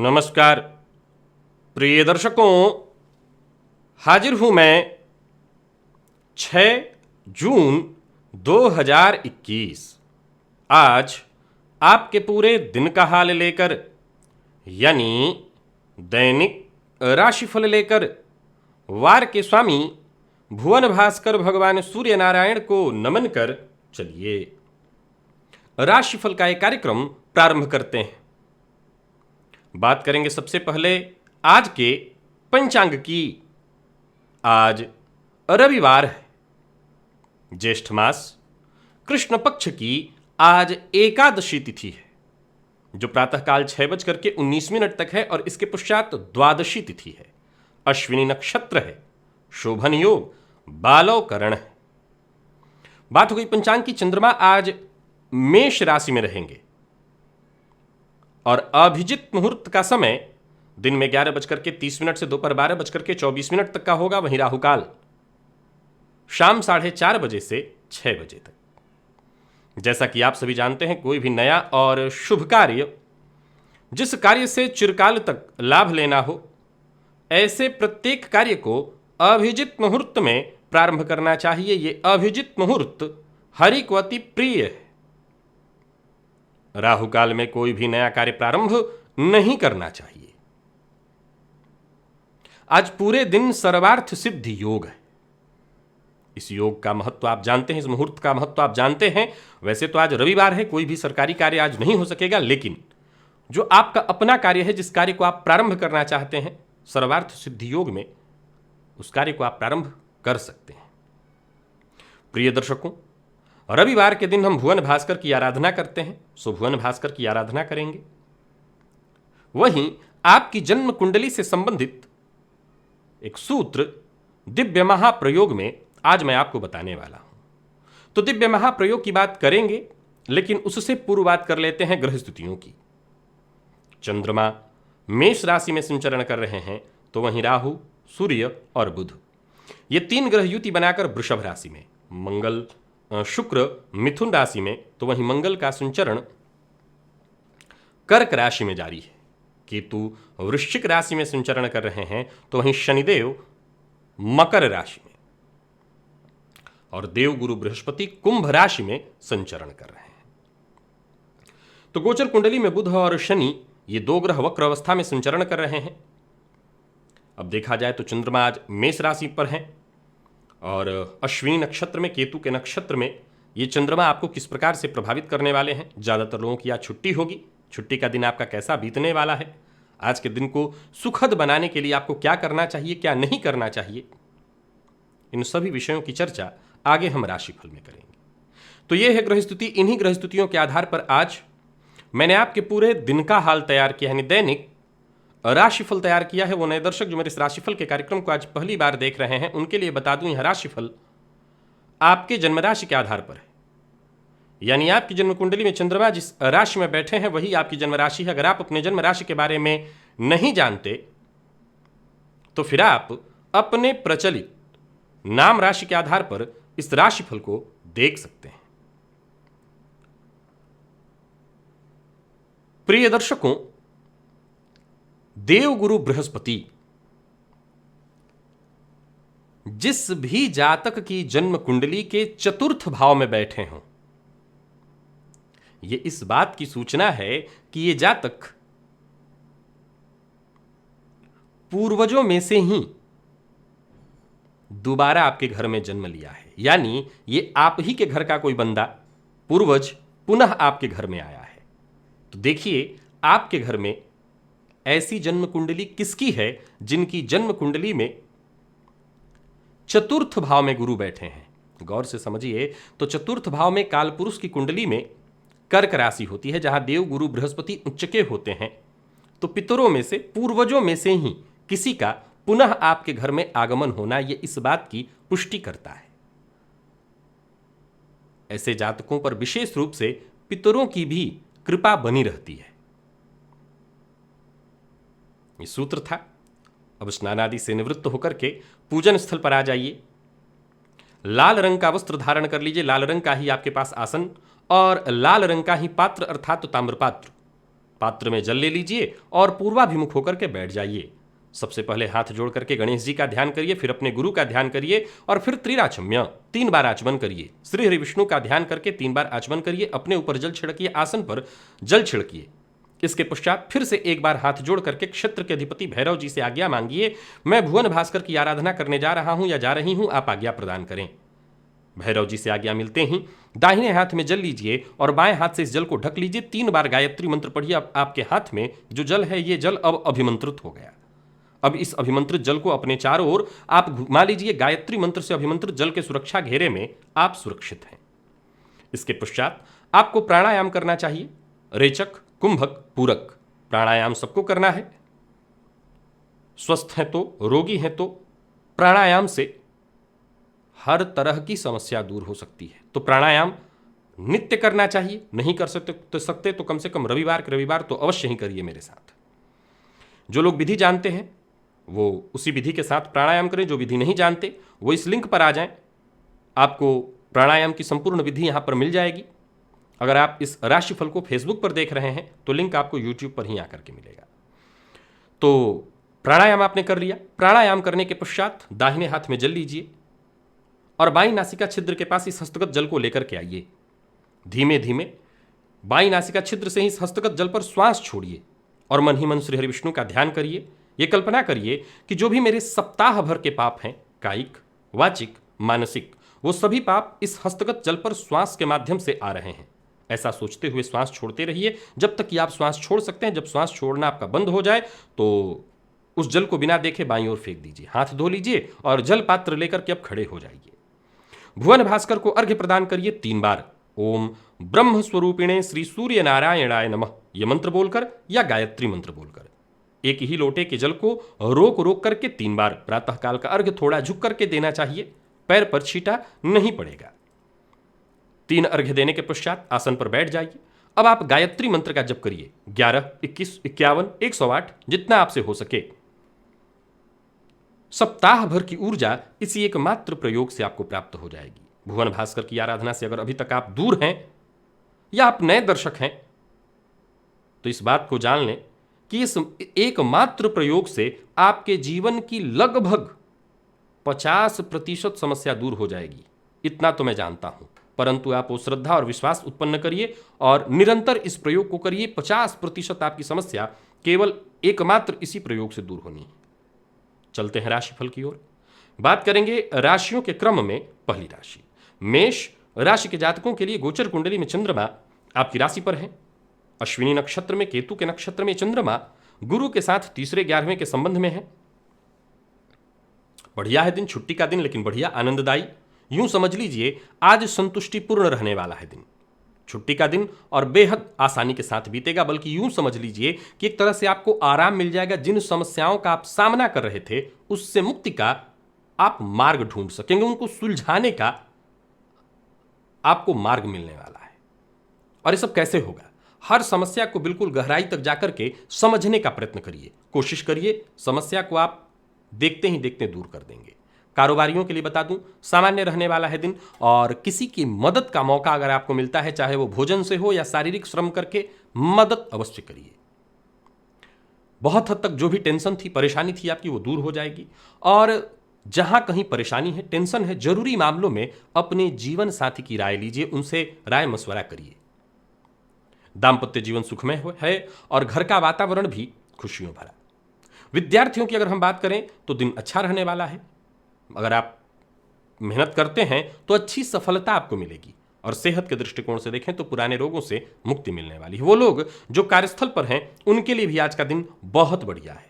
नमस्कार प्रिय दर्शकों, हाजिर हूं मैं 6 जून 2021। आज आपके पूरे दिन का हाल लेकर, यानी दैनिक राशिफल लेकर वार के स्वामी भुवन भास्कर भगवान सूर्य नारायण को नमन कर चलिए राशिफल का एक कार्यक्रम प्रारंभ करते हैं। बात करेंगे सबसे पहले आज के पंचांग की। आज रविवार है, ज्येष्ठ मास कृष्ण पक्ष की आज एकादशी तिथि है, जो प्रातःकाल 6:19 तक है और इसके पश्चात द्वादशी तिथि है। अश्विनी नक्षत्र है, शोभन योग, बालव करण है। बात हो गई पंचांग की। चंद्रमा आज मेष राशि में रहेंगे और अभिजित मुहूर्त का समय दिन में 11:30 से दोपहर 12:24 तक का होगा। वहीं राहुकाल शाम 4:30 बजे से 6 बजे तक। जैसा कि आप सभी जानते हैं, कोई भी नया और शुभ कार्य, जिस कार्य से चिरकाल तक लाभ लेना हो, ऐसे प्रत्येक कार्य को अभिजित मुहूर्त में प्रारंभ करना चाहिए। ये अभिजित मुहूर्त हरि को अति प्रिय है। राहुकाल में कोई भी नया कार्य प्रारंभ नहीं करना चाहिए। आज पूरे दिन सर्वार्थ सिद्धि योग है। इस योग का महत्व आप जानते हैं, इस मुहूर्त का महत्व आप जानते हैं। वैसे तो आज रविवार है, कोई भी सरकारी कार्य आज नहीं हो सकेगा, लेकिन जो आपका अपना कार्य है, जिस कार्य को आप प्रारंभ करना चाहते हैं सर्वार्थ सिद्धि योग में, उस कार्य को आप प्रारंभ कर सकते हैं। प्रिय दर्शकों, रविवार के दिन हम भुवन भास्कर की आराधना करते हैं, सो भुवन भास्कर की आराधना करेंगे। वहीं आपकी जन्म कुंडली से संबंधित एक सूत्र दिव्य महाप्रयोग में आज मैं आपको बताने वाला हूं। तो दिव्य महाप्रयोग की बात करेंगे, लेकिन उससे पूर्व बात कर लेते हैं ग्रह स्थितियों की। चंद्रमा मेष राशि में संचरण कर रहे हैं, तो वहीं राहु, सूर्य और बुध, ये 3 ग्रह युति बनाकर वृषभ राशि में, मंगल शुक्र मिथुन राशि में, तो वहीं मंगल का संचरण कर्क राशि में जारी है। केतु वृश्चिक राशि में संचरण कर रहे हैं, तो वहीं शनिदेव मकर राशि में और देवगुरु बृहस्पति कुंभ राशि में संचरण कर रहे हैं। तो गोचर कुंडली में बुध और शनि, ये 2 ग्रह वक्र अवस्था में संचरण कर रहे हैं। अब देखा जाए तो चंद्रमा आज मेष राशि पर है और अश्विनी नक्षत्र में, केतु के नक्षत्र में ये चंद्रमा आपको किस प्रकार से प्रभावित करने वाले हैं। ज़्यादातर लोगों की आज छुट्टी होगी। छुट्टी का दिन आपका कैसा बीतने वाला है, आज के दिन को सुखद बनाने के लिए आपको क्या करना चाहिए, क्या नहीं करना चाहिए, इन सभी विषयों की चर्चा आगे हम राशिफल में करेंगे। तो ये है ग्रह स्थिति। इन्हीं ग्रह स्थितियों के आधार पर आज मैंने आपके पूरे दिन का हाल तैयार किया, यानी दैनिक राशिफल तैयार किया है। वो नए दर्शक जो मेरे इस राशिफल के कार्यक्रम को आज पहली बार देख रहे हैं, उनके लिए बता दूं, यह राशिफल आपके जन्म राशि के आधार पर है। यानी आपकी जन्म कुंडली में चंद्रमा जिस राशि में बैठे हैं वही आपकी जन्म राशि है। अगर आप अपने जन्म राशि के बारे में नहीं जानते, तो फिर आप अपने प्रचलित नाम राशि के आधार पर इस राशिफल को देख सकते हैं। प्रिय दर्शकों, देवगुरु बृहस्पति जिस भी जातक की जन्म कुंडली के चतुर्थ भाव में बैठे हों, यह इस बात की सूचना है कि यह जातक पूर्वजों में से ही दोबारा आपके घर में जन्म लिया है। यानी ये आप ही के घर का कोई बंदा पूर्वज पुनः आपके घर में आया है। तो देखिए, आपके घर में ऐसी जन्म कुंडली किसकी है जिनकी जन्म कुंडली में चतुर्थ भाव में गुरु बैठे हैं। गौर से समझिए, तो चतुर्थ भाव में कालपुरुष की कुंडली में कर्क राशि होती है, जहां देव गुरु बृहस्पति उच्च के होते हैं। तो पितरों में से, पूर्वजों में से ही किसी का पुनः आपके घर में आगमन होना, यह इस बात की पुष्टि करता है। ऐसे जातकों पर विशेष रूप से पितरों की भी कृपा बनी रहती है। ये सूत्र था। अब स्नान आदि से निवृत्त होकर के पूजन स्थल पर आ जाइए। लाल रंग का वस्त्र धारण कर लीजिए, लाल रंग का ही आपके पास आसन और लाल रंग का ही पात्र अर्थात ताम्रपात्र पात्र में जल ले लीजिए और पूर्वाभिमुख होकर के बैठ जाइए। सबसे पहले हाथ जोड़ करके गणेश जी का ध्यान करिए, फिर अपने गुरु का ध्यान करिए और फिर त्रिराचम्य 3 बार आचमन करिए। श्री हरि विष्णु का ध्यान करके 3 बार आचमन करिए, अपने ऊपर जल छिड़किए, आसन पर जल छिड़किए। इसके पश्चात फिर से एक बार हाथ जोड़ करके क्षेत्र के अधिपति भैरव जी से आज्ञा मांगिए, मैं भुवन भास्कर की आराधना करने जा रहा हूं या जा रही हूं, आप आज्ञा प्रदान करें। भैरव जी से आज्ञा मिलते ही दाहिने हाथ में जल लीजिए और बाएं हाथ से इस जल को ढक लीजिए। 3 बार गायत्री मंत्र पढ़िए। अब आपके हाथ में जो जल है ये जल अब अभिमंत्रित हो गया। अब इस अभिमंत्रित जल को अपने चारों ओर आप घुमा लीजिए। गायत्री मंत्र से अभिमंत्रित जल के सुरक्षा घेरे में आप सुरक्षित हैं। इसके पश्चात आपको प्राणायाम करना चाहिए। रेचक, कुंभक, पूरक प्राणायाम सबको करना है। स्वस्थ हैं तो, रोगी हैं तो प्राणायाम से हर तरह की समस्या दूर हो सकती है। तो प्राणायाम नित्य करना चाहिए। नहीं कर सकते तो कम से कम रविवार के रविवार तो अवश्य ही करिए मेरे साथ। जो लोग विधि जानते हैं वो उसी विधि के साथ प्राणायाम करें। जो विधि नहीं जानते वो इस लिंक पर आ जाएं, आपको प्राणायाम की संपूर्ण विधि यहां पर मिल जाएगी। अगर आप इस राशिफल को फेसबुक पर देख रहे हैं तो लिंक आपको यूट्यूब पर ही आकर के मिलेगा। तो प्राणायाम आपने कर लिया। प्राणायाम करने के पश्चात दाहिने हाथ में जल लीजिए और बाईं नासिका छिद्र के पास इस हस्तगत जल को लेकर के आइए। धीमे धीमे बाईं नासिका छिद्र से ही इस हस्तगत जल पर श्वास छोड़िए और मन ही मन श्री हरि विष्णु का ध्यान करिए। यह कल्पना करिए कि जो भी मेरे सप्ताह भर के पाप हैं, कायिक, वाचिक, मानसिक, वो सभी पाप इस हस्तगत जल पर श्वास के माध्यम से आ रहे हैं। ऐसा सोचते हुए श्वास छोड़ते रहिए जब तक कि आप श्वास छोड़ सकते हैं। जब श्वास छोड़ना आपका बंद हो जाए तो उस जल को बिना देखे बाईं ओर फेंक दीजिए, हाथ धो लीजिए और जल पात्र लेकर के अब खड़े हो जाइए। भुवन भास्कर को अर्घ्य प्रदान करिए 3 बार। ओम ब्रह्म स्वरूपिणे श्री सूर्य नारायणाय नमः यह मंत्र बोलकर या गायत्री मंत्र बोलकर एक ही लोटे के जल को रोक रोक करके 3 बार प्रातःकाल का अर्घ्य थोड़ा झुक करके देना चाहिए, पैर पर छींटा नहीं पड़ेगा। 3 अर्घ्य देने के पश्चात आसन पर बैठ जाइए। अब आप गायत्री मंत्र का जप करिए 11, 21, 51, 108 जितना आपसे हो सके। सप्ताह भर की ऊर्जा इसी एकमात्र प्रयोग से आपको प्राप्त हो जाएगी। भुवन भास्कर की आराधना से अगर अभी तक आप दूर हैं या आप नए दर्शक हैं तो इस बात को जान लें कि इस एकमात्र प्रयोग से आपके जीवन की लगभग 50% समस्या दूर हो जाएगी। इतना तो मैं जानता हूं, परंतु आप वो श्रद्धा और विश्वास उत्पन्न करिए और निरंतर इस प्रयोग को करिए। 50% आपकी समस्या केवल एकमात्र इसी प्रयोग से दूर होनी है। चलते हैं राशिफल की ओर। बात करेंगे राशियों के क्रम में पहली राशि मेष राशि के जातकों के लिए गोचर कुंडली में चंद्रमा आपकी राशि पर है। अश्विनी नक्षत्र में केतु के नक्षत्र में चंद्रमा गुरु के साथ 3, 11वें के संबंध में है। बढ़िया है दिन, छुट्टी का दिन, लेकिन बढ़िया आनंददायी। यूं समझ लीजिए आज संतुष्टिपूर्ण रहने वाला है दिन, छुट्टी का दिन, और बेहद आसानी के साथ बीतेगा। बल्कि यूं समझ लीजिए कि एक तरह से आपको आराम मिल जाएगा। जिन समस्याओं का आप सामना कर रहे थे उससे मुक्ति का आप मार्ग ढूंढ सकेंगे, उनको सुलझाने का आपको मार्ग मिलने वाला है। और ये सब कैसे होगा? हर समस्या को बिल्कुल गहराई तक जाकर के समझने का प्रयत्न करिए, कोशिश करिए। समस्या को आप देखते ही देखते दूर कर देंगे। कारोबारियों के लिए बता दूं, सामान्य रहने वाला है दिन, और किसी की मदद का मौका अगर आपको मिलता है, चाहे वो भोजन से हो या शारीरिक श्रम करके, मदद अवश्य करिए। बहुत हद तक जो भी टेंशन थी, परेशानी थी आपकी, वो दूर हो जाएगी। और जहां कहीं परेशानी है, टेंशन है, जरूरी मामलों में अपने जीवन साथी की राय लीजिए, उनसे राय मशवरा करिए। दाम्पत्य जीवन सुखमय है और घर का वातावरण भी खुशियों भरा। विद्यार्थियों की अगर हम बात करें तो दिन अच्छा रहने वाला है। अगर आप मेहनत करते हैं तो अच्छी सफलता आपको मिलेगी। और सेहत के दृष्टिकोण से देखें तो पुराने रोगों से मुक्ति मिलने वाली है। वो लोग जो कार्यस्थल पर हैं उनके लिए भी आज का दिन बहुत बढ़िया है।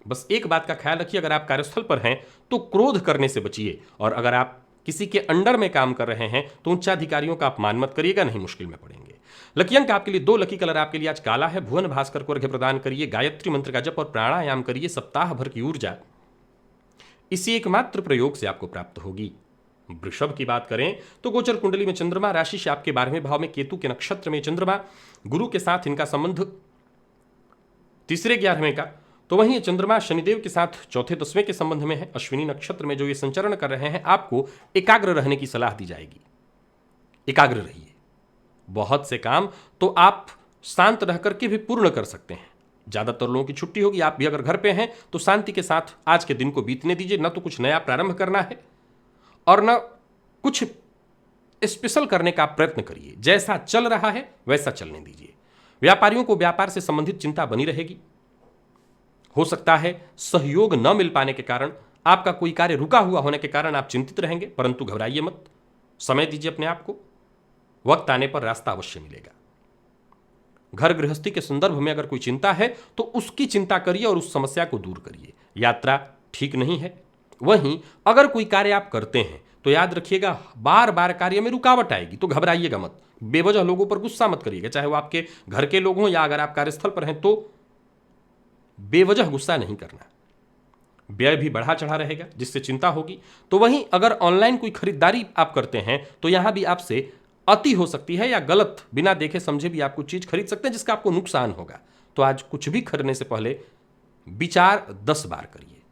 बस एक बात का ख्याल रखिए, अगर आप कार्यस्थल पर हैं तो क्रोध करने से बचिए, और अगर आप किसी के अंडर में काम कर रहे हैं तो उच्चाधिकारियों का अपमान मत करिएगा, नहीं मुश्किल में पड़ेंगे। लकी अंक आपके लिए 2, लकी कलर आपके लिए आज काला है। भुवन भास्कर को अर्घ्य प्रदान करिए, गायत्री मंत्र का जप और प्राणायाम करिए। सप्ताह भर की ऊर्जा इसी एकमात्र प्रयोग से आपको प्राप्त होगी। वृषभ की बात करें तो गोचर कुंडली में चंद्रमा राशि से आपके 12वें भाव में, केतु के नक्षत्र में चंद्रमा, गुरु के साथ इनका संबंध 3, 11वें का, तो वहीं चंद्रमा शनिदेव के साथ 4, 10वें के संबंध में है। अश्विनी नक्षत्र में जो ये संचरण कर रहे हैं, आपको एकाग्र रहने की सलाह दी जाएगी। एकाग्र रहिए। बहुत से काम तो आप शांत रह करके भी पूर्ण कर सकते हैं। ज़्यादातर लोगों की छुट्टी होगी, आप भी अगर घर पे हैं तो शांति के साथ आज के दिन को बीतने दीजिए। न तो कुछ नया प्रारंभ करना है और न कुछ स्पेशल करने का प्रयत्न करिए। जैसा चल रहा है वैसा चलने दीजिए। व्यापारियों को व्यापार से संबंधित चिंता बनी रहेगी। हो सकता है सहयोग न मिल पाने के कारण, आपका कोई कार्य रुका हुआ होने के कारण आप चिंतित रहेंगे, परंतु घबराइए मत। समय दीजिए अपने आप को, वक्त आने पर रास्ता अवश्य मिलेगा। घर गृहस्थी के संदर्भ में अगर कोई चिंता है तो उसकी चिंता करिए और उस समस्या को दूर करिए। यात्रा ठीक नहीं है। वहीं अगर कोई कार्य आप करते हैं तो याद रखिएगा, बार बार कार्य में रुकावट आएगी, तो घबराइएगा मत। बेवजह लोगों पर गुस्सा मत करिएगा, चाहे वो आपके घर के लोग हों या अगर आप कार्यस्थल पर हैं, तो बेवजह गुस्सा नहीं करना। व्यय भी बढ़ा चढ़ा रहेगा जिससे चिंता होगी। तो वहीं अगर ऑनलाइन कोई खरीदारी आप करते हैं तो यहां भी आपसे अति हो सकती है या गलत बिना देखे समझे भी आप कुछ चीज खरीद सकते हैं जिसका आपको नुकसान होगा। तो आज कुछ भी खरीदने से पहले विचार 10 बार करिए।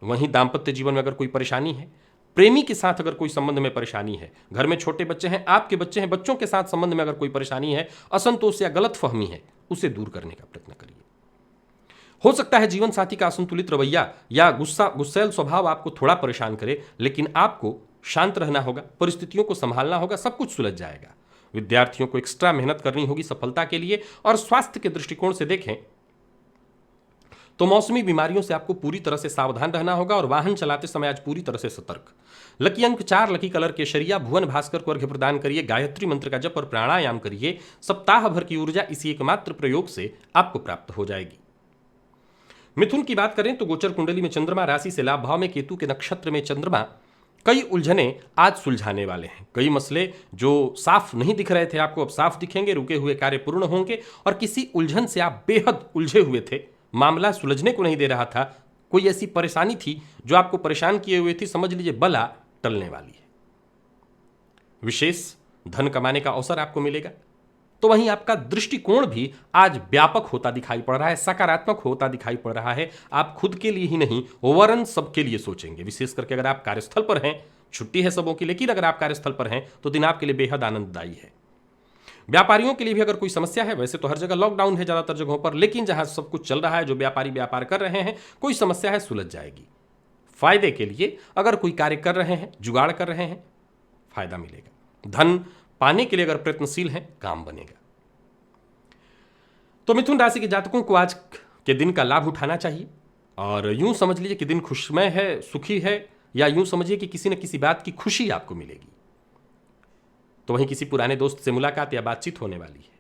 वहीं दाम्पत्य जीवन में अगर कोई परेशानी है, प्रेमी के साथ अगर कोई संबंध में परेशानी है, घर में छोटे बच्चे हैं, आपके बच्चे हैं, बच्चों के साथ संबंध में अगर कोई परेशानी है, असंतोष या गलत फहमी है, उसे दूर करने का प्रयत्न करिए। हो सकता है जीवन साथी का असंतुलित रवैया या गुस्सैल स्वभाव आपको थोड़ा परेशान करे, लेकिन आपको शांत रहना होगा, परिस्थितियों को संभालना होगा, सब कुछ सुलझ जाएगा। विद्यार्थियों को एक्स्ट्रा मेहनत करनी होगी सफलता के लिए। और स्वास्थ्य के दृष्टिकोण से देखें तो मौसमी बीमारियों से आपको पूरी तरह से सावधान रहना होगा और वाहन चलाते समय आज पूरी तरह से सतर्क। लकी अंक 4, लकी कलर केशरिया। भुवन भास्कर को अर्घ्य प्रदान करिए, गायत्री मंत्र का जप और प्राणायाम करिए। सप्ताह भर की ऊर्जा इसी एकमात्र प्रयोग से आपको प्राप्त हो जाएगी। मिथुन की बात करें तो गोचर कुंडली में चंद्रमा राशि से लाभ भाव में, केतु के नक्षत्र में चंद्रमा कई उलझने आज सुलझाने वाले हैं। कई मसले जो साफ नहीं दिख रहे थे आपको अब साफ दिखेंगे, रुके हुए कार्य पूर्ण होंगे और किसी उलझन से आप बेहद उलझे हुए थे, मामला सुलझने को नहीं दे रहा था, कोई ऐसी परेशानी थी जो आपको परेशान किए हुए थी, समझ लीजिए बला टलने वाली है। विशेष धन कमाने का अवसर आपको मिलेगा। तो वहीं आपका दृष्टिकोण भी आज व्यापक होता दिखाई पड़ रहा है, सकारात्मक होता दिखाई पड़ रहा है। आप खुद के लिए ही नहीं, ओवरऑल सबके लिए सोचेंगे। विशेष करके अगर आप कार्यस्थल पर हैं, छुट्टी है सबों की, लेकिन अगर आप कार्यस्थल पर हैं तो दिन आपके लिए बेहद आनंददायी है। व्यापारियों के लिए भी अगर कोई समस्या है, वैसे तो हर जगह लॉकडाउन है ज़्यादातर जगहों पर, लेकिन जहां सब कुछ चल रहा है, जो व्यापारी व्यापार कर रहे हैं, कोई समस्या है सुलझ जाएगी। फायदे के लिए अगर कोई कार्य कर रहे हैं, जुगाड़ कर रहे हैं, फायदा मिलेगा। धन पाने के लिए अगर प्रयत्नशील हैं, काम बनेगा। तो मिथुन राशि के जातकों को आज के दिन का लाभ उठाना चाहिए और यूं समझ लीजिए कि दिन खुशमय है, सुखी है, या यूं समझिए कि किसी न किसी बात की खुशी आपको मिलेगी। तो वहीं किसी पुराने दोस्त से मुलाकात या बातचीत होने वाली है।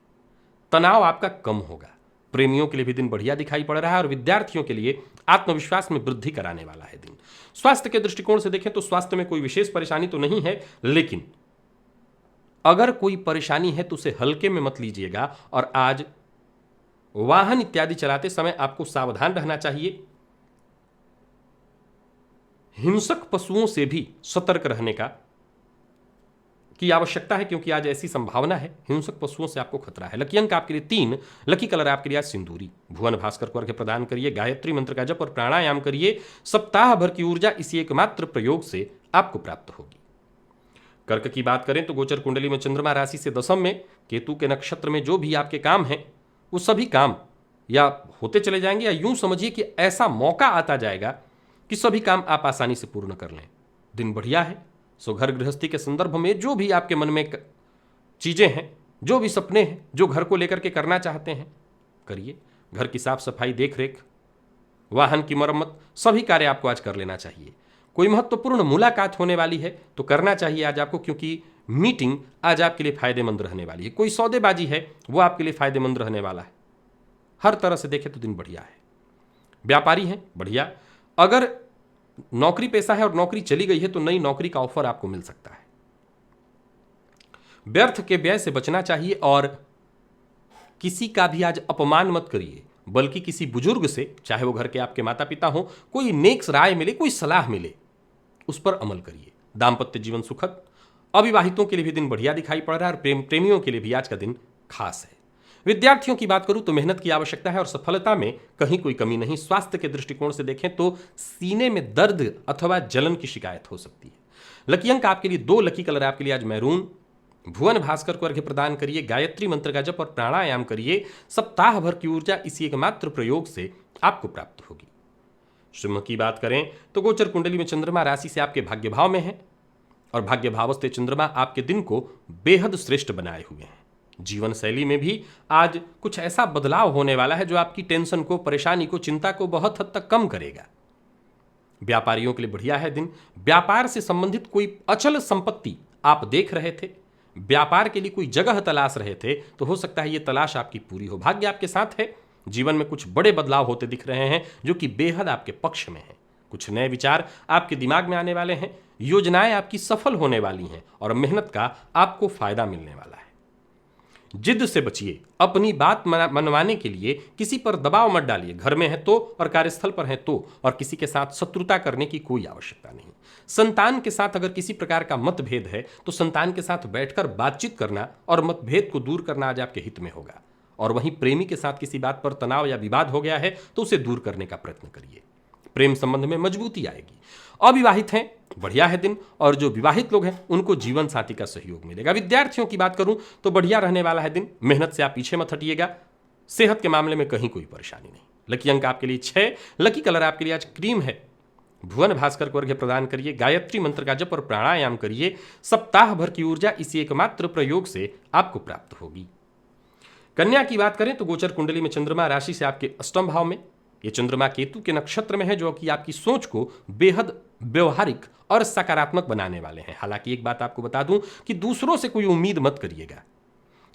तनाव आपका कम होगा। प्रेमियों के लिए भी दिन बढ़िया दिखाई पड़ रहा है और विद्यार्थियों के लिए आत्मविश्वास में वृद्धि कराने वाला है दिन। स्वास्थ्य के दृष्टिकोण से देखें तो स्वास्थ्य में कोई विशेष परेशानी तो नहीं है, लेकिन अगर कोई परेशानी है तो उसे हल्के में मत लीजिएगा और आज वाहन इत्यादि चलाते समय आपको सावधान रहना चाहिए। हिंसक पशुओं से भी सतर्क रहने की आवश्यकता है, क्योंकि आज ऐसी संभावना है हिंसक पशुओं से आपको खतरा है। लकी अंक आपके लिए 3, लकी कलर आपके लिए आज सिंदूरी। भुवन भास्कर को अर्घ्य प्रदान करिए, गायत्री मंत्र का जप और प्राणायाम करिए। सप्ताह भर की ऊर्जा इसी एकमात्र प्रयोग से आपको प्राप्त होगी। कर्क की बात करें तो गोचर कुंडली में चंद्रमा राशि से दशम में, केतु के नक्षत्र में जो भी आपके काम हैं वो सभी काम या होते चले जाएंगे, या यूं समझिए कि ऐसा मौका आता जाएगा कि सभी काम आप आसानी से पूर्ण कर लें। दिन बढ़िया है। सो घर गृहस्थी के संदर्भ में जो भी आपके मन में चीजें हैं, जो भी सपने हैं, जो घर को लेकर के करना चाहते हैं, करिए। घर की साफ सफाई, देख रेख, वाहन की मरम्मत, सभी कार्य आपको आज कर लेना चाहिए। कोई महत्वपूर्ण मुलाकात होने वाली है तो करना चाहिए आज आपको, क्योंकि मीटिंग आज आपके लिए फायदेमंद रहने वाली है। कोई सौदेबाजी है वो आपके लिए फायदेमंद रहने वाला है। हर तरह से देखें तो दिन बढ़िया है। व्यापारी हैं, बढ़िया। अगर नौकरी पेशा है और नौकरी चली गई है तो नई नौकरी का ऑफर आपको मिल सकता है। व्यर्थ के व्यय से बचना चाहिए और किसी का भी आज अपमान मत करिए, बल्कि किसी बुजुर्ग से, चाहे वो घर के आपके माता पिता हो, कोई नेक राय मिले, कोई सलाह मिले, उस पर अमल करिए। दाम्पत्य जीवन सुखद। अविवाहितों के लिए भी दिन बढ़िया दिखाई पड़ रहा है और प्रेमियों के लिए भी आज का दिन खास है। विद्यार्थियों की बात करूं तो मेहनत की आवश्यकता है और सफलता में कहीं कोई कमी नहीं। स्वास्थ्य के दृष्टिकोण से देखें तो सीने में दर्द अथवा जलन की शिकायत हो सकती है। लकी अंक आपके लिए 2, लकी कलर आपके लिए आज मैरून। भुवन भास्कर को अर्घ्य प्रदान करिए, गायत्री मंत्र का जप और प्राणायाम करिए। सप्ताह भर की ऊर्जा इसी एकमात्र प्रयोग से आपको प्राप्त होगी। सिंह की बात करें तो गोचर कुंडली में चंद्रमा राशि से आपके भाग्य भाव में है और भाग्य भावस्थ चंद्रमा आपके दिन को बेहद श्रेष्ठ बनाए हुए हैं। जीवन शैली में भी आज कुछ ऐसा बदलाव होने वाला है जो आपकी टेंशन को, परेशानी को, चिंता को बहुत हद तक कम करेगा। व्यापारियों के लिए बढ़िया है दिन। व्यापार से संबंधित कोई अचल संपत्ति आप देख रहे थे, व्यापार के लिए कोई जगह तलाश रहे थे, तो हो सकता है ये तलाश आपकी पूरी हो। भाग्य आपके साथ है। जीवन में कुछ बड़े बदलाव होते दिख रहे हैं जो कि बेहद आपके पक्ष में है। कुछ नए विचार आपके दिमाग में आने वाले हैं, योजनाएं आपकी सफल होने वाली हैं और मेहनत का आपको फायदा मिलने वाला है। जिद से बचिए। अपनी बात मनवाने के लिए किसी पर दबाव मत डालिए। घर में है तो और कार्यस्थल पर है तो, और किसी के साथ शत्रुता करने की कोई आवश्यकता नहीं। संतान के साथ अगर किसी प्रकार का मतभेद है तो संतान के साथ बैठकर बातचीत करना और मतभेद को दूर करना आज आपके हित में होगा। और वहीं प्रेमी के साथ किसी बात पर तनाव या विवाद हो गया है तो उसे दूर करने का प्रयत्न करिए। प्रेम संबंध में मजबूती आएगी। अविवाहित हैं, बढ़िया है दिन, और जो विवाहित लोग हैं उनको जीवन साथी का सहयोग मिलेगा। विद्यार्थियों की बात करूं तो बढ़िया रहने वाला है दिन। मेहनत से आप पीछे मत हटिएगा। सेहत के मामले में कहीं कोई परेशानी नहीं। लकी अंक आपके लिए 6, लकी कलर आपके लिए आज क्रीम है। भुवन भास्कर को अर्घ्य प्रदान करिए, गायत्री मंत्र का जप और प्राणायाम करिए। सप्ताह भर की ऊर्जा इसी एकमात्र प्रयोग से आपको प्राप्त होगी। कन्या की बात करें तो गोचर कुंडली में चंद्रमा राशि से आपके अष्टम भाव में, ये चंद्रमा केतु के नक्षत्र में है जो कि आपकी सोच को बेहद व्यवहारिक और सकारात्मक बनाने वाले हैं। हालांकि एक बात आपको बता दूं कि दूसरों से कोई उम्मीद मत करिएगा।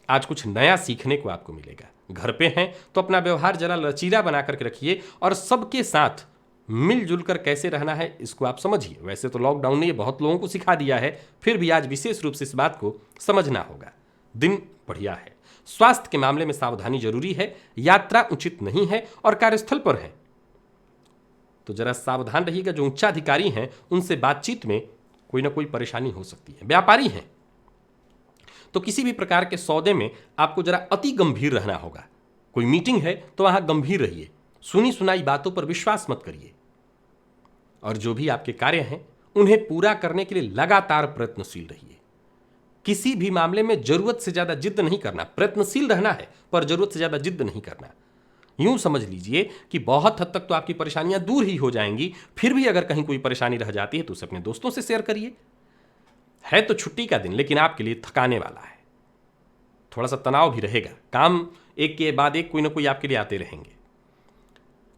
आज कुछ नया सीखने को आपको मिलेगा। घर पे हैं तो अपना व्यवहार जरा लचीला बना करके रखिए और सबके साथ मिलजुल कर कैसे रहना है इसको आप समझिए। वैसे तो लॉकडाउन ने ये बहुत लोगों को सिखा दिया है, फिर भी आज विशेष रूप से इस बात को समझना होगा। दिन बढ़िया है। स्वास्थ्य के मामले में सावधानी जरूरी है। यात्रा उचित नहीं है और कार्यस्थल पर है तो जरा सावधान रहिएगा। जो उच्चाधिकारी हैं उनसे बातचीत में कोई ना कोई परेशानी हो सकती है। व्यापारी हैं तो किसी भी प्रकार के सौदे में आपको जरा अति गंभीर रहना होगा। कोई मीटिंग है तो वहां गंभीर रहिए। सुनी सुनाई बातों पर विश्वास मत करिए और जो भी आपके कार्य हैं उन्हें पूरा करने के लिए लगातार प्रयत्नशील रहिए। किसी भी मामले में जरूरत से ज्यादा जिद नहीं करना। प्रयत्नशील रहना है पर जरूरत से ज्यादा जिद नहीं करना। यूं समझ लीजिए कि बहुत हद तक तो आपकी परेशानियां दूर ही हो जाएंगी। फिर भी अगर कहीं कोई परेशानी रह जाती है तो उसे अपने दोस्तों से शेयर करिए। है तो छुट्टी का दिन लेकिन आपके लिए थकाने वाला है। थोड़ा सा तनाव भी रहेगा। काम एक के बाद एक कोई ना कोई आपके लिए आते रहेंगे।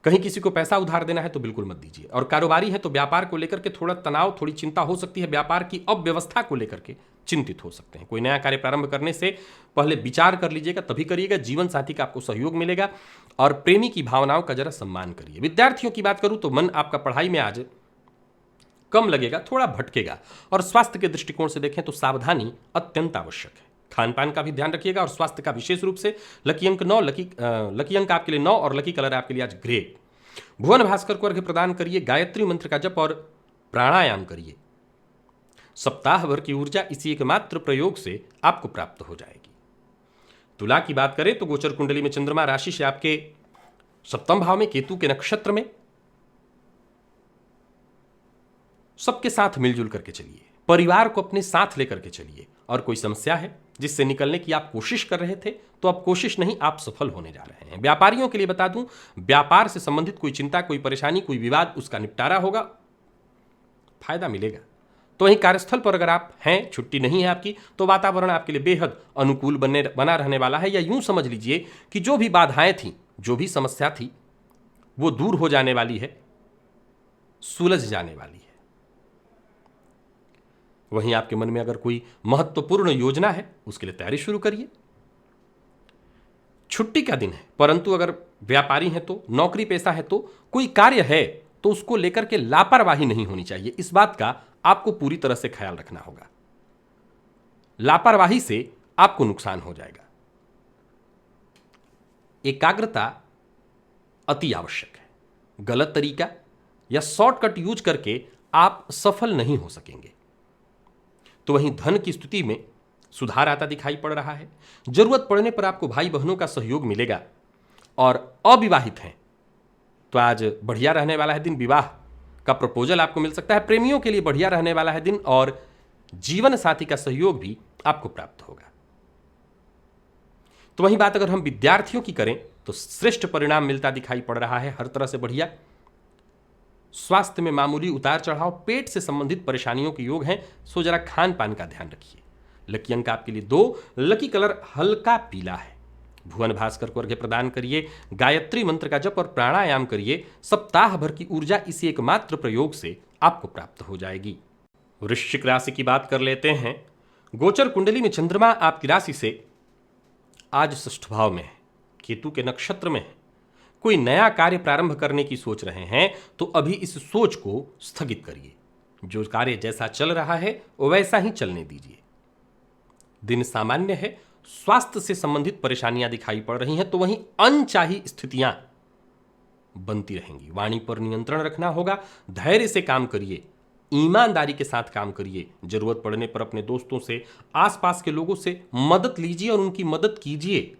कहीं किसी को पैसा उधार देना है तो बिल्कुल मत दीजिए। और कारोबारी है तो व्यापार को लेकर के थोड़ा तनाव, थोड़ी चिंता हो सकती है। व्यापार की अव्यवस्था को लेकर के चिंतित हो सकते हैं। कोई नया कार्य प्रारंभ करने से पहले विचार कर लीजिएगा, तभी करिएगा। जीवन साथी का आपको सहयोग मिलेगा और प्रेमी की भावनाओं का जरा सम्मान करिए। विद्यार्थियों की बात करूं तो मन आपका पढ़ाई में आज कम लगेगा, थोड़ा भटकेगा। और स्वास्थ्य के दृष्टिकोण से देखें तो सावधानी अत्यंत आवश्यक है। खान पान का भी ध्यान रखिएगा और स्वास्थ्य का विशेष रूप से। लकी अंक 9, लकी अंक आपके लिए 9 और लकी कलर आपके लिए आज ग्रे। भुवन भास्कर को अर्घ्य प्रदान करिए, गायत्री मंत्र का जप और प्राणायाम करिए। सप्ताह भर की ऊर्जा इसी एकमात्र प्रयोग से आपको प्राप्त हो जाएगी। तुला की बात करें तो गोचर कुंडली में चंद्रमा राशि से आपके सप्तम भाव में, केतु के नक्षत्र में। सबके साथ मिलजुल करके चलिए। परिवार को अपने साथ लेकर के चलिए। और कोई समस्या है जिससे निकलने की आप कोशिश कर रहे थे तो अब कोशिश नहीं, आप सफल होने जा रहे हैं। व्यापारियों के लिए बता दूं, व्यापार से संबंधित कोई चिंता, कोई परेशानी, कोई विवाद, उसका निपटारा होगा, फायदा मिलेगा। तो वहीं कार्यस्थल पर अगर आप हैं, छुट्टी नहीं है आपकी, तो वातावरण आपके लिए बेहद अनुकूल बना रहने वाला है। या यूं समझ लीजिए कि जो भी बाधाएं थी, जो भी समस्या थी, वो दूर हो जाने वाली है, सुलझ जाने वाली है। वहीं आपके मन में अगर कोई महत्वपूर्ण योजना है उसके लिए तैयारी शुरू करिए। छुट्टी का दिन है, परंतु अगर व्यापारी हैं तो, नौकरी पेशा है तो, कोई कार्य है तो उसको लेकर के लापरवाही नहीं होनी चाहिए। इस बात का आपको पूरी तरह से ख्याल रखना होगा। लापरवाही से आपको नुकसान हो जाएगा। एकाग्रता अति आवश्यक है। गलत तरीका या शॉर्टकट यूज करके आप सफल नहीं हो सकेंगे। तो वहीं धन की स्थिति में सुधार आता दिखाई पड़ रहा है। जरूरत पड़ने पर आपको भाई बहनों का सहयोग मिलेगा। और अविवाहित हैं तो आज बढ़िया रहने वाला है दिन। विवाह का प्रपोजल आपको मिल सकता है। प्रेमियों के लिए बढ़िया रहने वाला है दिन और जीवन साथी का सहयोग भी आपको प्राप्त होगा। तो वहीं बात अगर हम विद्यार्थियों की करें तो श्रेष्ठ परिणाम मिलता दिखाई पड़ रहा है, हर तरह से बढ़िया। स्वास्थ्य में मामूली उतार चढ़ाव, पेट से संबंधित परेशानियों के योग हैं, सो जरा खान पान का ध्यान रखिए। लकी अंक आपके लिए 2, लकी कलर हल्का पीला है। भुवन भास्कर को अर्घ्य प्रदान करिए, गायत्री मंत्र का जप और प्राणायाम करिए। सप्ताह भर की ऊर्जा इसी एकमात्र प्रयोग से आपको प्राप्त हो जाएगी। वृश्चिक राशि की बात कर लेते हैं। गोचर कुंडली में चंद्रमा आपकी राशि से आज षष्ठ भाव में है, केतु के नक्षत्र में है। कोई नया कार्य प्रारंभ करने की सोच रहे हैं तो अभी इस सोच को स्थगित करिए। जो कार्य जैसा चल रहा है वैसा ही चलने दीजिए। दिन सामान्य है, स्वास्थ्य से संबंधित परेशानियां दिखाई पड़ रही हैं, तो वहीं अनचाही स्थितियां बनती रहेंगी। वाणी पर नियंत्रण रखना होगा, धैर्य से काम करिए, ईमानदारी के साथ काम करिए। जरूरत पड़ने पर अपने दोस्तों से, आसपास के लोगों से मदद लीजिए और उनकी मदद कीजिए।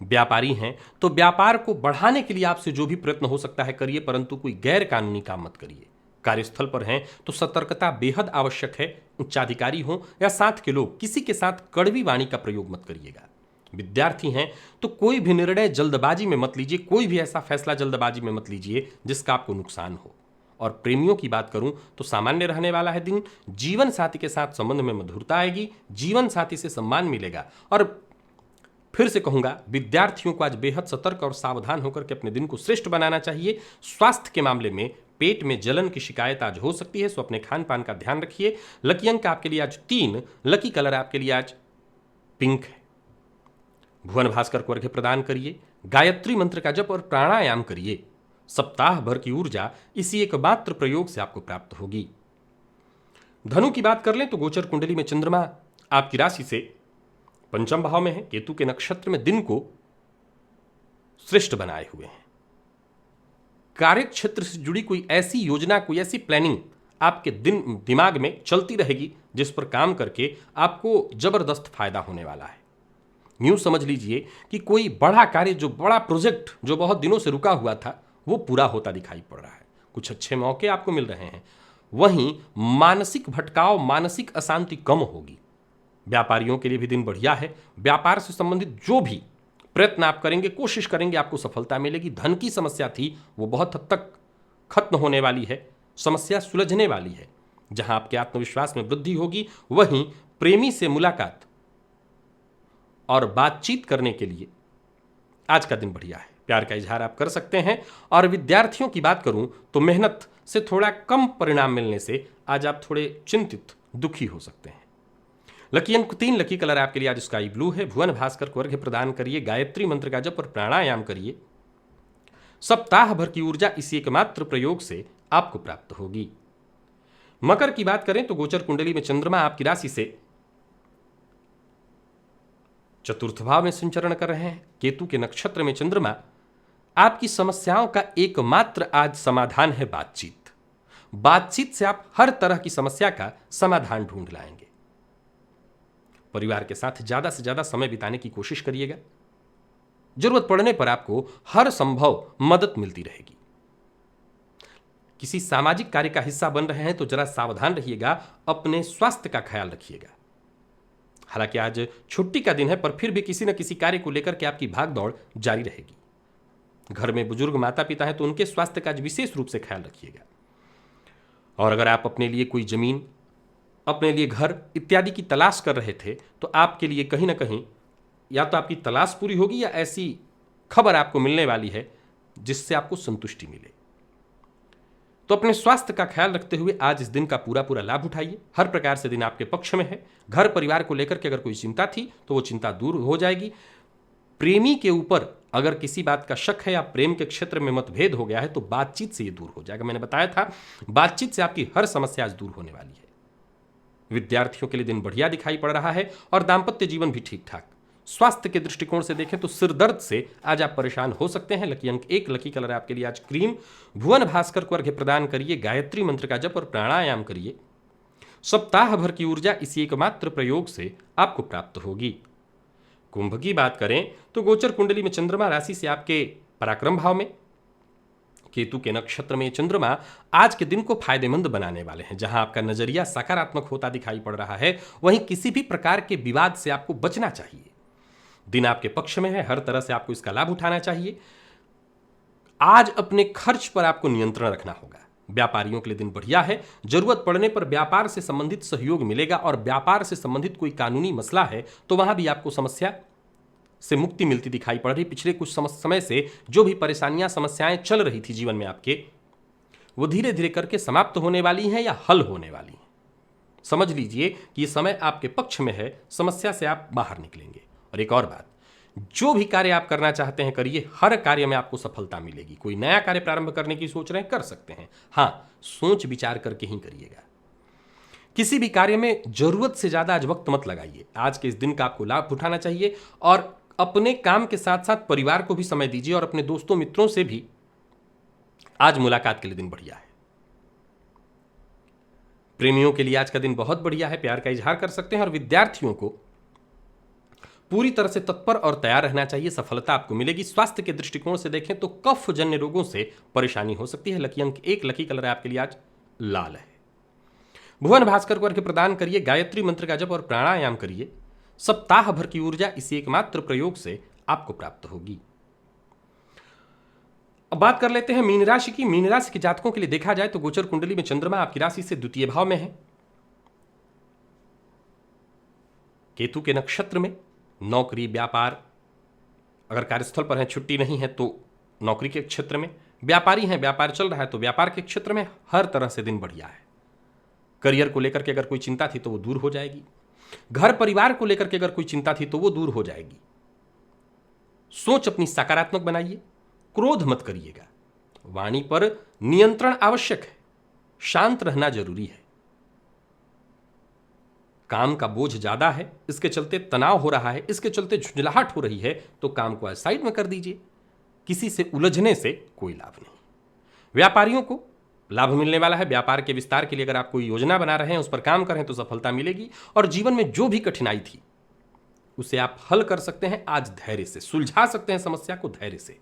व्यापारी हैं तो व्यापार को बढ़ाने के लिए आपसे जो भी प्रयत्न हो सकता है करिए, परंतु कोई गैर कानूनी काम मत करिए। कार्यस्थल पर हैं तो सतर्कता बेहद आवश्यक है। उच्चाधिकारी हो या साथ के लोग, किसी के साथ कड़वी वाणी का प्रयोग मत करिएगा। विद्यार्थी हैं तो कोई भी निर्णय जल्दबाजी में मत लीजिए, कोई भी ऐसा फैसला जल्दबाजी में मत लीजिए जिसका आपको नुकसान हो। और प्रेमियों की बात करूं तो सामान्य रहने वाला है दिन। जीवन साथी के साथ संबंध में मधुरता आएगी, जीवन साथी से सम्मान मिलेगा। और फिर से कहूंगा, विद्यार्थियों को आज बेहद सतर्क और सावधान होकर के अपने दिन को श्रेष्ठ बनाना चाहिए। स्वास्थ्य के मामले में पेट में जलन की शिकायत आज हो सकती है, सो अपने खान पान का ध्यान रखिए। लकी अंक आपके लिए आज 3, लकी कलर आपके लिए आज पिंक है। भुवन भास्कर को अर्घ्य प्रदान करिए, गायत्री मंत्र का जप और प्राणायाम करिए। सप्ताह भर की ऊर्जा इसी एकमात्र प्रयोग से आपको प्राप्त होगी। धनु की बात कर लें तो गोचर कुंडली में चंद्रमा आपकी राशि से पंचम भाव में है, केतु के नक्षत्र में दिन को श्रेष्ठ बनाए हुए हैं। कार्य क्षेत्र से जुड़ी कोई ऐसी योजना, कोई ऐसी प्लानिंग आपके दिमाग में चलती रहेगी जिस पर काम करके आपको जबरदस्त फायदा होने वाला है। यूं समझ लीजिए कि कोई बड़ा कार्य, जो बड़ा प्रोजेक्ट जो बहुत दिनों से रुका हुआ था, वो पूरा होता दिखाई पड़ रहा है। कुछ अच्छे मौके आपको मिल रहे हैं। वहीं मानसिक भटकाव, मानसिक अशांति कम होगी। व्यापारियों के लिए भी दिन बढ़िया है। व्यापार से संबंधित जो भी प्रयत्न आप करेंगे, कोशिश करेंगे, आपको सफलता मिलेगी। धन की समस्या थी वो बहुत हद तक खत्म होने वाली है, समस्या सुलझने वाली है। जहां आपके आत्मविश्वास में वृद्धि होगी, वहीं प्रेमी से मुलाकात और बातचीत करने के लिए आज का दिन बढ़िया है। प्यार का इजहार आप कर सकते हैं। और विद्यार्थियों की बात करूं तो मेहनत से थोड़ा कम परिणाम मिलने से आज आप थोड़े चिंतित, दुखी हो सकते हैं। लकी अंक 3, लकी कलर आपके लिए आज स्काई ब्लू है। भुवन भास्कर को अर्घ्य प्रदान करिए, गायत्री मंत्र का जप और प्राणायाम करिए। सप्ताह भर की ऊर्जा इसी एकमात्र प्रयोग से आपको प्राप्त होगी। मकर की बात करें तो गोचर कुंडली में चंद्रमा आपकी राशि से चतुर्थ भाव में संचरण कर रहे हैं। केतु के नक्षत्र में चंद्रमा आपकी समस्याओं का एकमात्र आज समाधान है बातचीत। बातचीत से आप हर तरह की समस्या का समाधान ढूंढ लाएंगे। परिवार के साथ ज्यादा से ज्यादा समय बिताने की कोशिश करिएगा। जरूरत पड़ने पर आपको हर संभव मदद मिलती रहेगी। किसी सामाजिक कार्य का हिस्सा बन रहे हैं तो जरा सावधान रहिएगा, अपने स्वास्थ्य का ख्याल रखिएगा। हालांकि आज छुट्टी का दिन है, पर फिर भी किसी न किसी कार्य को लेकर के आपकी भागदौड़ जारी रहेगी। घर में बुजुर्ग माता पिता हैं तो उनके स्वास्थ्य का आज विशेष रूप से ख्याल रखिएगा। और अगर आप अपने लिए कोई जमीन, अपने लिए घर इत्यादि की तलाश कर रहे थे तो आपके लिए कहीं ना कहीं या तो आपकी तलाश पूरी होगी या ऐसी खबर आपको मिलने वाली है जिससे आपको संतुष्टि मिले। तो अपने स्वास्थ्य का ख्याल रखते हुए आज इस दिन का पूरा पूरा लाभ उठाइए। हर प्रकार से दिन आपके पक्ष में है। घर परिवार को लेकर के अगर कोई चिंता थी तो वो चिंता दूर हो जाएगी। प्रेमी के ऊपर अगर किसी बात का शक है या प्रेम के क्षेत्र में मतभेद हो गया है तो बातचीत से ये दूर हो जाएगा। मैंने बताया था, बातचीत से आपकी हर समस्या आज दूर होने वाली है। विद्यार्थियों के लिए दिन बढ़िया दिखाई पड़ रहा है और दाम्पत्य जीवन भी ठीक ठाक। स्वास्थ्य के दृष्टिकोण से देखें तो सिर दर्द से आज आप परेशान हो सकते हैं। लकी अंक 1, लकी कलर आपके लिए आज क्रीम। भुवन भास्कर को अर्घ्य प्रदान करिए, गायत्री मंत्र का जप और प्राणायाम करिए। सप्ताह भर की ऊर्जा इसी एकमात्र प्रयोग से आपको प्राप्त होगी। कुंभ की बात करें तो गोचर कुंडली में चंद्रमा राशि से आपके पराक्रम भाव में, केतु के नक्षत्र में चंद्रमा आज के दिन को फायदेमंद बनाने वाले हैं। जहां आपका नजरिया सकारात्मक होता दिखाई पड़ रहा है, वहीं किसी भी प्रकार के विवाद से आपको बचना चाहिए। दिन आपके पक्ष में है, हर तरह से आपको इसका लाभ उठाना चाहिए। आज अपने खर्च पर आपको नियंत्रण रखना होगा। व्यापारियों के लिए दिन बढ़िया है। जरूरत पड़ने पर व्यापार से संबंधित सहयोग मिलेगा, और व्यापार से संबंधित कोई कानूनी मसला है तो वहां भी आपको समस्या से मुक्ति मिलती दिखाई पड़ रही। पिछले कुछ समय से जो भी परेशानियां समस्याएं चल रही थी जीवन में आपके, वो धीरे धीरे करके समाप्त होने वाली हैं या हल होने वाली हैं। समझ लीजिए कि ये समय आपके पक्ष में है, समस्या से आप बाहर निकलेंगे। और एक और बात, जो भी कार्य आप करना चाहते हैं करिए, हर कार्य में आपको सफलता मिलेगी। कोई नया कार्य प्रारंभ करने की सोच रहे हैं, कर सकते हैं। हाँ, सोच विचार करके ही करिएगा। किसी भी कार्य में जरूरत से ज्यादा आज वक्त मत लगाइए। आज के इस दिन का आपको लाभ उठाना चाहिए, और अपने काम के साथ साथ परिवार को भी समय दीजिए, और अपने दोस्तों मित्रों से भी आज मुलाकात के लिए दिन बढ़िया है। प्रेमियों के लिए आज का दिन बहुत बढ़िया है, प्यार का इजहार कर सकते हैं। और विद्यार्थियों को पूरी तरह से तत्पर और तैयार रहना चाहिए, सफलता आपको मिलेगी। स्वास्थ्य के दृष्टिकोण से देखें तो कफ जन्य रोगों से परेशानी हो सकती है। लकी अंक 1, लकी कलर आपके लिए आज लाल है। भुवन भास्कर को अर्घ्य प्रदान करिए, गायत्री मंत्र का जप और प्राणायाम करिए। सप्ताह भर की ऊर्जा इसी एकमात्र प्रयोग से आपको प्राप्त होगी। अब बात कर लेते हैं मीन राशि की। मीन राशि के जातकों के लिए देखा जाए तो गोचर कुंडली में चंद्रमा आपकी राशि से द्वितीय भाव में है, केतु के नक्षत्र में। नौकरी, व्यापार, अगर कार्यस्थल पर है, छुट्टी नहीं है तो नौकरी के क्षेत्र में। व्यापारी हैं, व्यापार चल रहा है तो व्यापार के क्षेत्र में हर तरह से दिन बढ़िया है। करियर को लेकर के अगर कोई चिंता थी तो वो दूर हो जाएगी। घर परिवार को लेकर के अगर कोई चिंता थी तो वो दूर हो जाएगी। सोच अपनी सकारात्मक बनाइए, क्रोध मत करिएगा। वाणी पर नियंत्रण आवश्यक है, शांत रहना जरूरी है। काम का बोझ ज्यादा है, इसके चलते तनाव हो रहा है, इसके चलते झुंझलाहट हो रही है, तो काम को साइड में कर दीजिए। किसी से उलझने से कोई लाभ नहीं। व्यापारियों को लाभ मिलने वाला है। व्यापार के विस्तार के लिए अगर आप कोई योजना बना रहे हैं, उस पर काम कर रहे हैं तो सफलता मिलेगी। और जीवन में जो भी कठिनाई थी उसे आप हल कर सकते हैं आज धैर्य से, सुलझा सकते हैं समस्या को धैर्य से।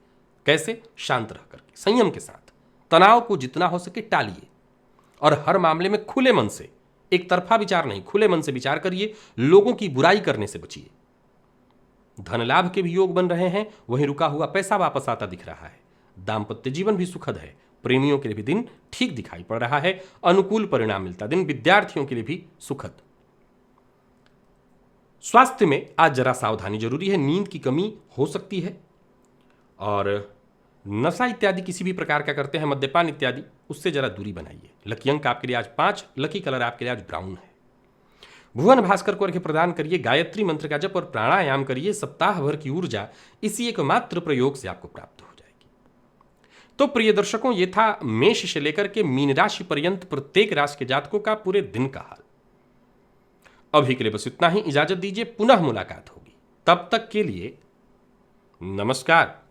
कैसे? शांत रह करके, संयम के साथ। तनाव को जितना हो सके टालिए, और हर मामले में खुले मन से, एक तरफा विचार नहीं, खुले मन से विचार करिए। लोगों की बुराई करने से बचिए। धन लाभ के भी योग बन रहे हैं, वहीं रुका हुआ पैसा वापस आता दिख रहा है। दाम्पत्य जीवन भी सुखद है। प्रेमियों के लिए भी दिन ठीक दिखाई पड़ रहा है, अनुकूल परिणाम मिलता दिन। विद्यार्थियों के लिए भी सुखद। स्वास्थ्य में आज जरा सावधानी जरूरी है। नींद की कमी हो सकती है, और नशा इत्यादि किसी भी प्रकार का करते हैं, मद्यपान इत्यादि, उससे जरा दूरी बनाइए। लकी अंक आपके लिए आज 5, लकी कलर आपके लिए आज ब्राउन है। भुवन भास्कर को अर्घ्य प्रदान करिए, गायत्री मंत्र का जप और प्राणायाम करिए। सप्ताह भर की ऊर्जा इसी एकमात्र प्रयोग से आपको प्राप्त हो जाएगी। तो प्रिय दर्शकों, ये था मेष से लेकर के मीन राशि पर्यंत प्रत्येक राशि के जातकों का पूरे दिन का हाल। अभी के लिए बस इतना ही। इजाजत दीजिए, पुनः मुलाकात होगी। तब तक के लिए नमस्कार।